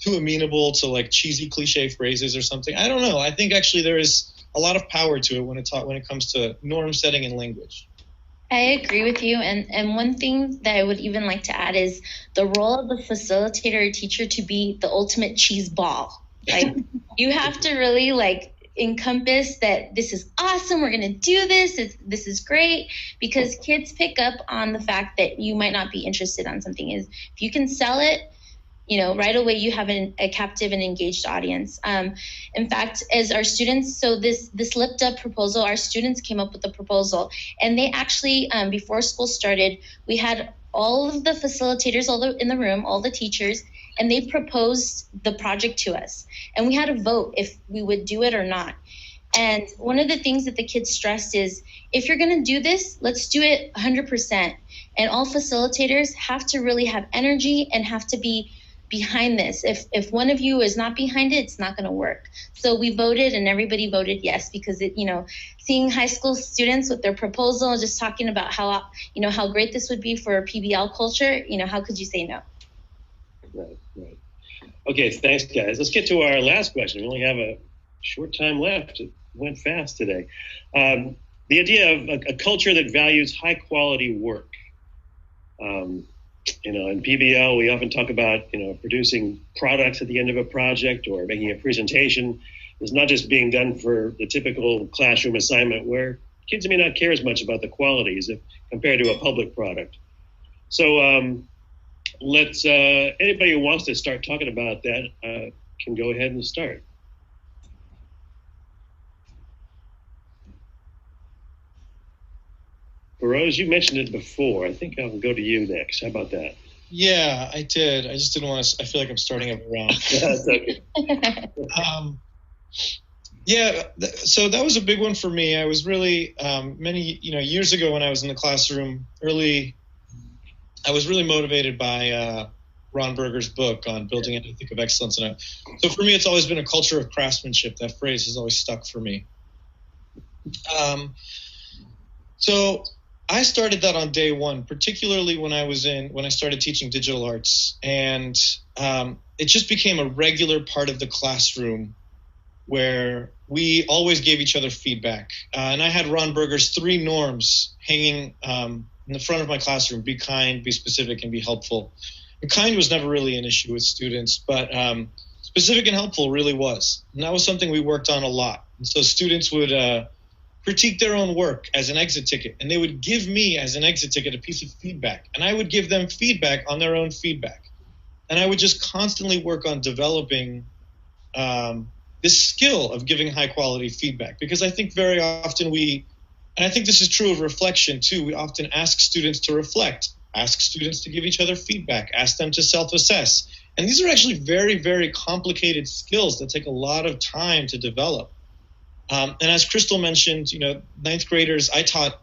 too amenable to like cheesy cliche phrases or something. I don't know. I think actually there is a lot of power to it when it comes to norm setting and language. I agree with you. And one thing that I would even like to add is the role of the facilitator or teacher to be the ultimate cheese ball. Like you have to really encompass that this is awesome. We're going to do this. This is great, because kids pick up on the fact that you might not be interested on something. If you can sell it, right away you have a captive and engaged audience. In fact, as our students, so this lift up proposal, our students came up with the proposal, and they actually, before school started, we had all of the facilitators in the room, all the teachers, and they proposed the project to us. And we had to vote if we would do it or not. And one of the things that the kids stressed is, if you're going to do this, let's do it 100%. And all facilitators have to really have energy and have to be behind this. If one of you is not behind it, it's not going to work. So we voted, and everybody voted yes, because seeing high school students with their proposal, just talking about how great this would be for PBL culture, how could you say no? Right. Okay, thanks, guys. Let's get to our last question. We only have a short time left. It went fast today. The idea of a culture that values high quality work. In PBL, we often talk about, producing products at the end of a project or making a presentation. It's not just being done for the typical classroom assignment where kids may not care as much about the qualities compared to a public product. So let's, anybody who wants to start talking about that can go ahead and start. Rose, you mentioned it before. I think I'll go to you next. How about that? Yeah, I did. I just didn't want to. I feel like I'm starting every round. That's okay. So that was a big one for me. I was really many years ago when I was in the classroom early. I was really motivated by Ron Berger's book on building an ethic of excellence. So for me, it's always been a culture of craftsmanship. That phrase has always stuck for me. So I started that on day one, particularly when I started teaching digital arts, and it just became a regular part of the classroom where we always gave each other feedback. And I had Ron Berger's 3 norms hanging in the front of my classroom: be kind, be specific, and be helpful. And kind was never really an issue with students, but specific and helpful really was. And that was something we worked on a lot. And so students would critique their own work as an exit ticket, and they would give me as an exit ticket a piece of feedback, and I would give them feedback on their own feedback. And I would just constantly work on developing this skill of giving high quality feedback, because I think very often and I think this is true of reflection too, we often ask students to reflect, ask students to give each other feedback, ask them to self-assess. And these are actually very, very complicated skills that take a lot of time to develop. And as Crystal mentioned, 9th graders, I taught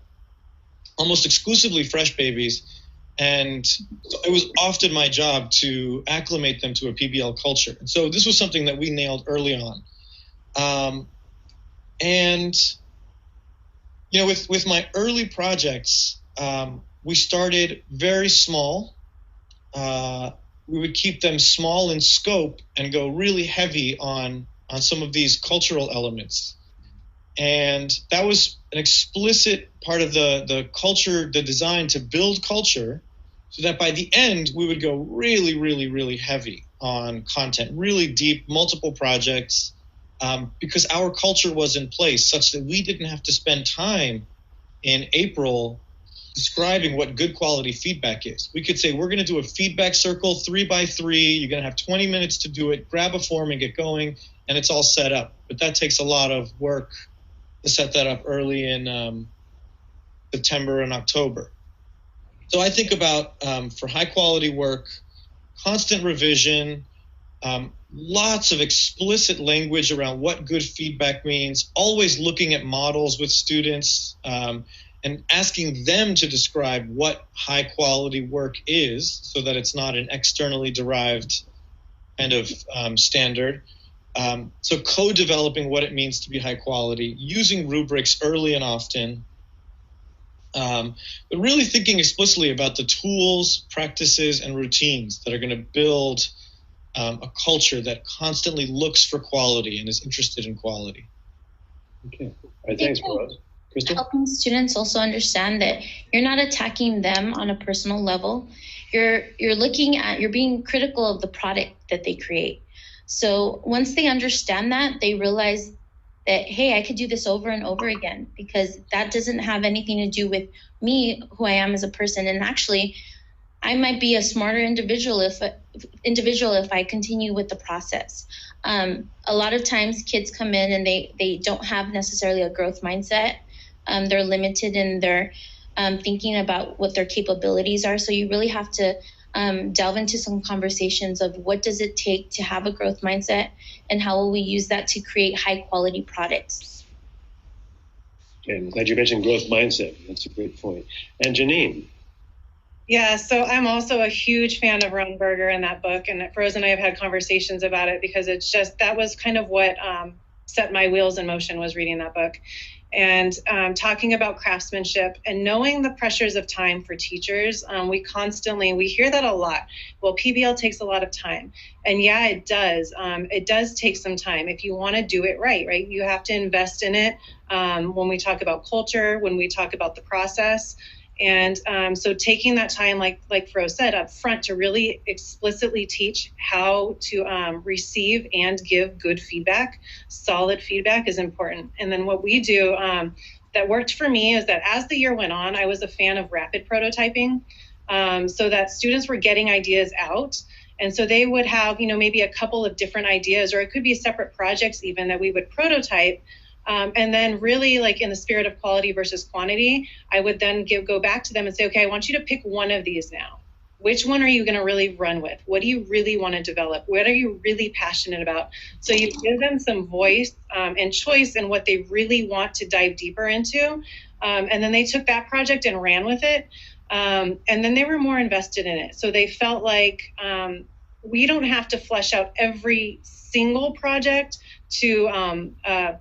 almost exclusively fresh babies. And so it was often my job to acclimate them to a PBL culture. And so this was something that we nailed early on. And, you know, with my early projects, we started very small. We would keep them small in scope and go really heavy on some of these cultural elements. And that was an explicit part of the culture, the design to build culture, so that by the end, we would go really, really, really heavy on content, really deep, multiple projects, because our culture was in place such that we didn't have to spend time in April describing what good quality feedback is. We could say, we're going to do a feedback circle 3 by 3. You're going to have 20 minutes to do it, grab a form and get going, and it's all set up. But that takes a lot of work to set that up early in September and October. So I think about, for high quality work, constant revision, lots of explicit language around what good feedback means, always looking at models with students, and asking them to describe what high quality work is so that it's not an externally derived kind of standard. So co-developing what it means to be high quality, using rubrics early and often, but really thinking explicitly about the tools, practices, and routines that are going to build a culture that constantly looks for quality and is interested in quality. Okay. All right, thanks, Rose. Crystal? Helping students also understand that you're not attacking them on a personal level. You're being critical of the product that they create. So once they understand that, they realize that, hey, I could do this over and over again, because that doesn't have anything to do with me, who I am as a person. And actually, I might be a smarter individual if I continue with the process. A lot of times kids come in and they don't have necessarily a growth mindset. They're limited in their thinking about what their capabilities are. So you really have to delve into some conversations of what does it take to have a growth mindset, and how will we use that to create high quality products. Okay, I'm glad you mentioned growth mindset. That's a great point. And Janine? Yeah, so I'm also a huge fan of Rodenberger in that book, and Rose and I have had conversations about it, because it's just, that was kind of what set my wheels in motion, was reading that book. And talking about craftsmanship and knowing the pressures of time for teachers. We hear that a lot. Well, PBL takes a lot of time. And yeah, it does. It does take some time if you want to do it right? You have to invest in it when we talk about culture, when we talk about the process. And so taking that time, like Fro said, up front, to really explicitly teach how to receive and give good feedback, solid feedback, is important. And then what we do that worked for me is that as the year went on, I was a fan of rapid prototyping, so that students were getting ideas out. And so they would have, maybe a couple of different ideas, or it could be separate projects even, that we would prototype. And then really, like, in the spirit of quality versus quantity, I would then go back to them and say, okay, I want you to pick one of these now. Which one are you going to really run with? What do you really want to develop? What are you really passionate about? So you give them some voice and choice in what they really want to dive deeper into. And then they took that project and ran with it. And then they were more invested in it. So they felt like we don't have to flesh out every single project to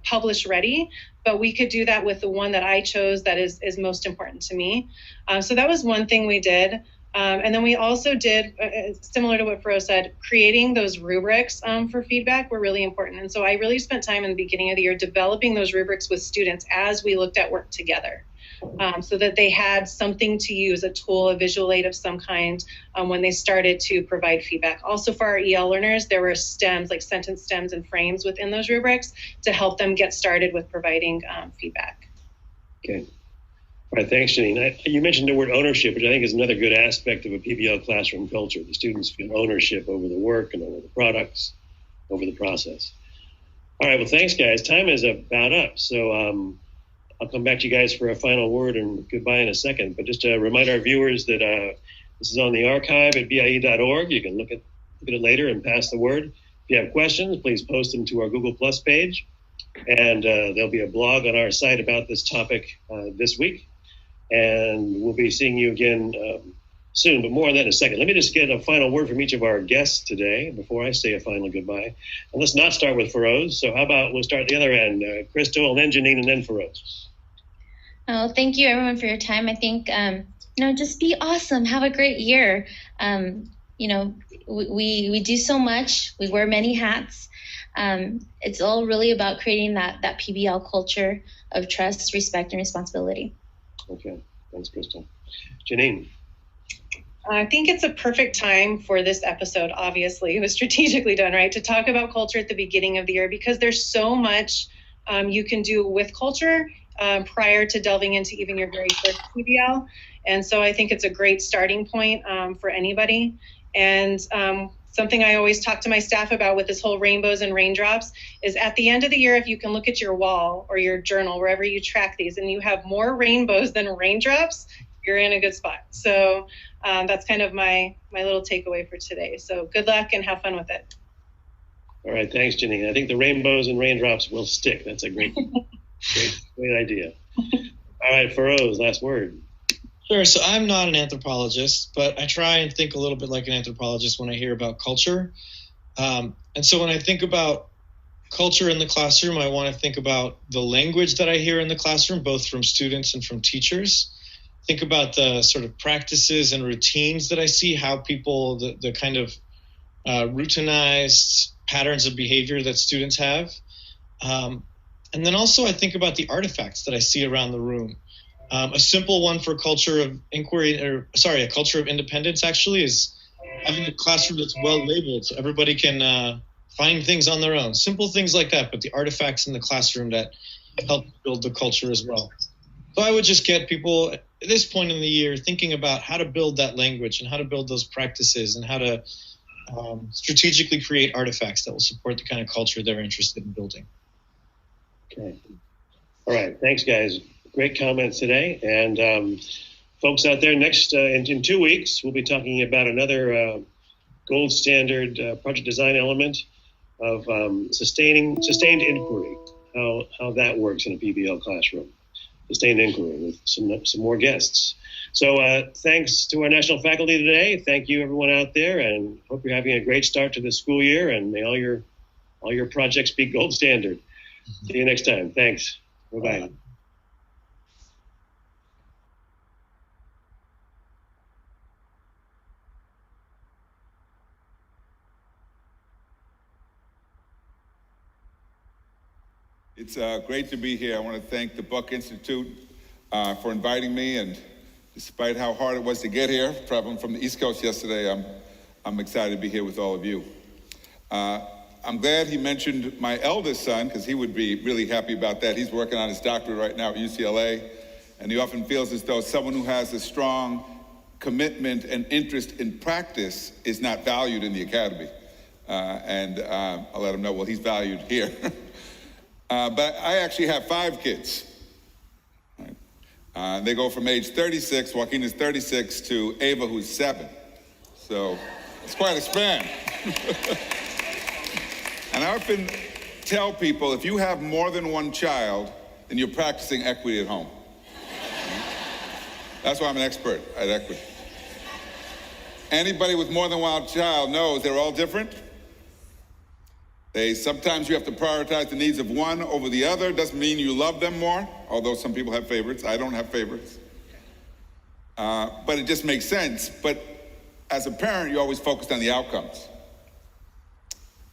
publish ready, but we could do that with the one that I chose that is most important to me. So that was one thing we did. And then we also did, similar to what Fro said, creating those rubrics for feedback were really important. And so I really spent time in the beginning of the year developing those rubrics with students as we looked at work together, so that they had something to use, a tool, a visual aid of some kind, when they started to provide feedback. Also for our EL learners, there were stems, like sentence stems and frames within those rubrics to help them get started with providing feedback. Okay. All right, thanks, Janine. You mentioned the word ownership, which I think is another good aspect of a PBL classroom culture. The students feel ownership over the work and over the products, over the process. All right, well, thanks, guys. Time is about up. So I'll come back to you guys for a final word and goodbye in a second. But just to remind our viewers that this is on the archive at BIE.org. You can look at it later and pass the word. If you have questions, please post them to our Google Plus page. And there'll be a blog on our site about this topic this week. And we'll be seeing you again soon, but more on that in a second. Let me just get a final word from each of our guests today before I say a final goodbye. And let's not start with Feroz. So how about we'll start at the other end, Crystal, and then Janine, and then Feroz. Oh, thank you everyone for your time. I think, just be awesome. Have a great year. We do so much. We wear many hats. It's all really about creating that PBL culture of trust, respect, and responsibility. Okay, thanks, Crystal. Janine. I think it's a perfect time for this episode, obviously. It was strategically done, right? To talk about culture at the beginning of the year, because there's so much you can do with culture prior to delving into even your very first PBL. And so I think it's a great starting point for anybody. And something I always talk to my staff about with this whole rainbows and raindrops is at the end of the year, if you can look at your wall or your journal, wherever you track these, and you have more rainbows than raindrops, you're in a good spot. So that's kind of my little takeaway for today. So good luck and have fun with it. All right, thanks, Janine. I think the rainbows and raindrops will stick. That's a great idea. All right, Feroz, last word. Sure. So I'm not an anthropologist, but I try and think a little bit like an anthropologist when I hear about culture. And so when I think about culture in the classroom, I want to think about the language that I hear in the classroom, both from students and from teachers. Think about the sort of practices and routines that I see, how people, the kind of routinized patterns of behavior that students have. And then also I think about the artifacts that I see around the room. A simple one for culture of inquiry, a culture of independence actually, is having a classroom that's well labeled so everybody can find things on their own. Simple things like that, but the artifacts in the classroom that help build the culture as well. So I would just get people at this point in the year thinking about how to build that language and how to build those practices and how to strategically create artifacts that will support the kind of culture they're interested in building. Okay. All right. Thanks, guys. Great comments today. And folks out there, in 2 weeks, we'll be talking about another gold standard project design element of sustained inquiry, how that works in a PBL classroom. Sustained inquiry with some more guests. So thanks to our national faculty today. Thank you everyone out there, and hope you're having a great start to the school year, and may all your projects be gold standard. See you next time. Thanks. Bye-bye. It's great to be here. I want to thank the Buck Institute for inviting me, and despite how hard it was to get here, traveling from the East Coast yesterday, I'm excited to be here with all of you. I'm glad he mentioned my eldest son, because he would be really happy about that. He's working on his doctorate right now at UCLA, and he often feels as though someone who has a strong commitment and interest in practice is not valued in the academy. And I'll let him know, well, he's valued here. But I actually have 5 kids. Right? They go from age 36, Joaquin is 36, to Ava, who's 7. So it's quite a span. And I often tell people, if you have more than one child, then you're practicing equity at home. That's why I'm an expert at equity. Anybody with more than one child knows they're all different. Sometimes you have to prioritize the needs of one over the other. Doesn't mean you love them more, although some people have favorites. I don't have favorites. But it just makes sense. But as a parent, you're always focused on the outcomes.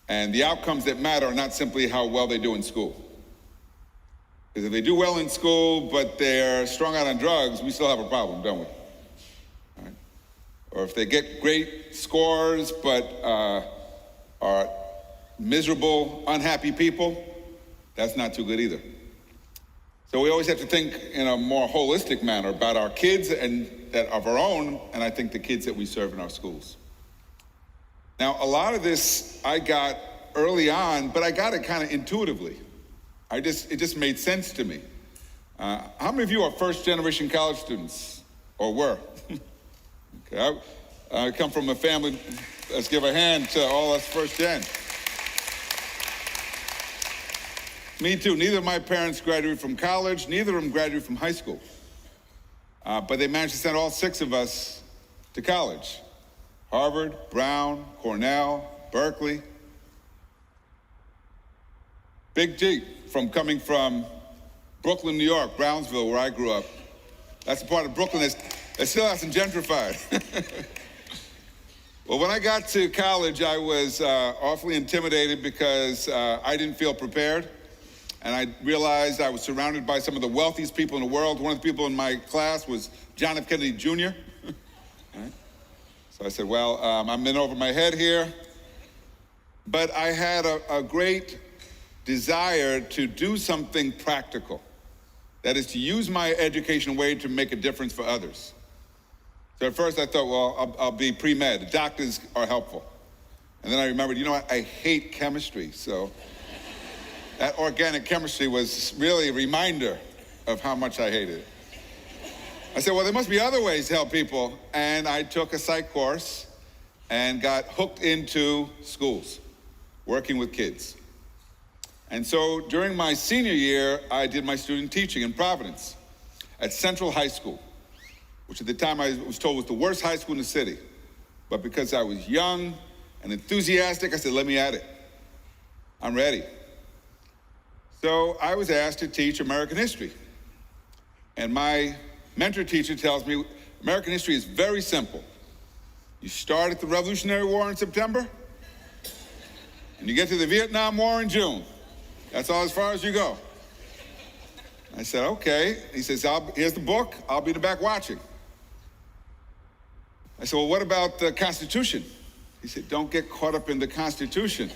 And the outcomes that matter are not simply how well they do in school. Because if they do well in school, but they're strung out on drugs, we still have a problem, don't we? All right. Or if they get great scores, but are miserable, unhappy people, that's not too good either. So we always have to think in a more holistic manner about our kids and that of our own, and I think the kids that we serve in our schools. Now, a lot of this I got early on, but I got it kind of intuitively. It just made sense to me. How many of you are first-generation college students, or were? Okay, I come from a family. Let's give a hand to all us first-gen. Me too. Neither of my parents graduated from college. Neither of them graduated from high school. But they managed to send all 6 of us to college. Harvard, Brown, Cornell, Berkeley. Big G coming from Brooklyn, New York, Brownsville, where I grew up. That's the part of Brooklyn that still hasn't gentrified. Well, when I got to college, I was awfully intimidated because I didn't feel prepared. And I realized I was surrounded by some of the wealthiest people in the world. One of the people in my class was John F. Kennedy Jr. Right? So I said, well, I'm in over my head here. But I had a great desire to do something practical. That is, to use my education way to make a difference for others. So at first I thought, well, I'll be pre-med. Doctors are helpful. And then I remembered, you know what, I hate chemistry. So that organic chemistry was really a reminder of how much I hated it. I said, well, there must be other ways to help people. And I took a psych course and got hooked into schools, working with kids. And so during my senior year, I did my student teaching in Providence at Central High School, which at the time I was told was the worst high school in the city. But because I was young and enthusiastic, I said, let me at it. I'm ready. So I was asked to teach American history. And my mentor teacher tells me American history is very simple. You start at the Revolutionary War in September, and you get to the Vietnam War in June. That's all as far as you go. I said, okay. He says, here's the book. I'll be in the back watching. I said, well, what about the Constitution? He said, don't get caught up in the Constitution.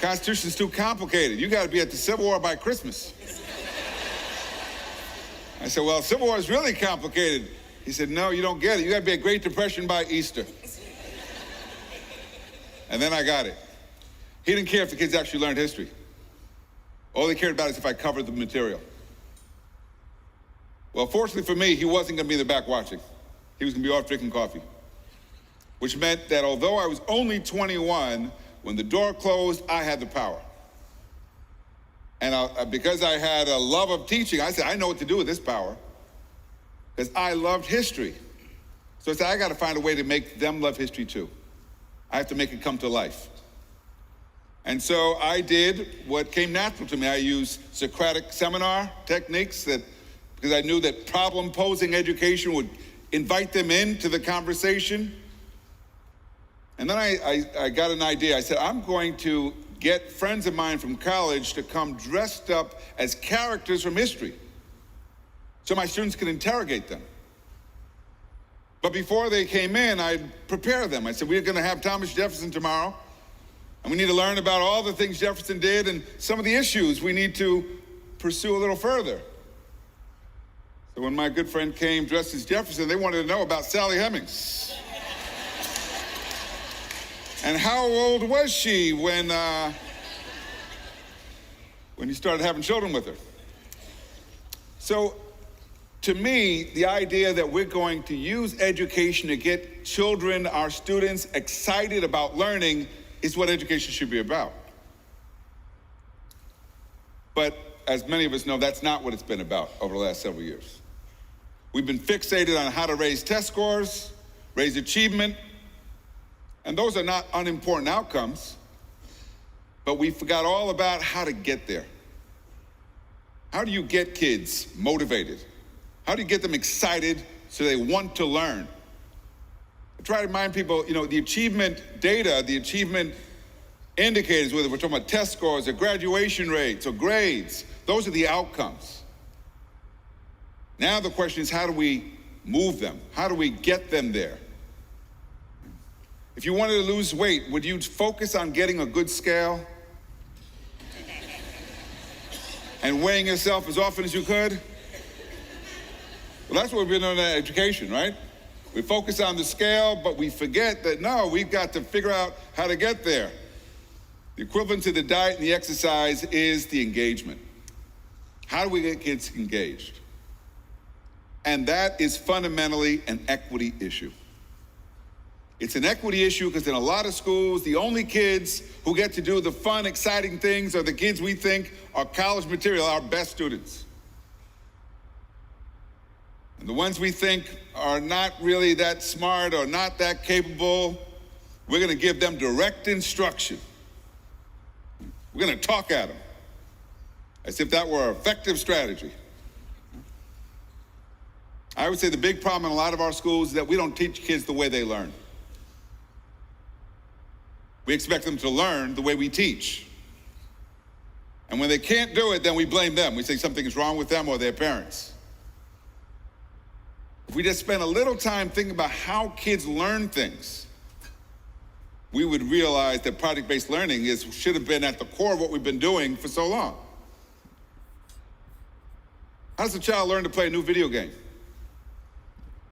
Constitution's too complicated. You got to be at the Civil War by Christmas. I said, well, Civil War is really complicated. He said, no, you don't get it. You got to be at Great Depression by Easter. And then I got it. He didn't care if the kids actually learned history. All he cared about is if I covered the material. Well, fortunately for me, he wasn't going to be in the back watching. He was going to be off drinking coffee, which meant that although I was only 21, when the door closed, I had the power. And because I had a love of teaching, I said, I know what to do with this power, because I loved history. So I said, I got to find a way to make them love history too. I have to make it come to life. And so I did what came natural to me. I used Socratic seminar techniques because I knew that problem-posing education would invite them into the conversation. And then I got an idea. I said, I'm going to get friends of mine from college to come dressed up as characters from history so my students can interrogate them. But before they came in, I'd prepare them. I said, we're going to have Thomas Jefferson tomorrow, and we need to learn about all the things Jefferson did and some of the issues we need to pursue a little further. So when my good friend came dressed as Jefferson, they wanted to know about Sally Hemings. And how old was she when you started having children with her? So to me, the idea that we're going to use education to get children, our students, excited about learning is what education should be about. But as many of us know, that's not what it's been about over the last several years. We've been fixated on how to raise test scores, raise achievement, and those are not unimportant outcomes, but we forgot all about how to get there. How do you get kids motivated? How do you get them excited so they want to learn? I try to remind people, the achievement data, the achievement indicators, whether we're talking about test scores or graduation rates or grades, those are the outcomes. Now the question is, how do we move them? How do we get them there? If you wanted to lose weight, would you focus on getting a good scale and weighing yourself as often as you could? Well, that's what we've been doing in education, right? We focus on the scale, but we forget that, no, we've got to figure out how to get there. The equivalent to the diet and the exercise is the engagement. How do we get kids engaged? And that is fundamentally an equity issue. It's an equity issue because in a lot of schools, the only kids who get to do the fun, exciting things are the kids we think are college material, our best students. And the ones we think are not really that smart or not that capable, we're going to give them direct instruction. We're going to talk at them as if that were an effective strategy. I would say the big problem in a lot of our schools is that we don't teach kids the way they learn. We expect them to learn the way we teach. And when they can't do it, then we blame them. We say something is wrong with them or their parents. If we just spend a little time thinking about how kids learn things, we would realize that project-based learning should have been at the core of what we've been doing for so long. How does a child learn to play a new video game?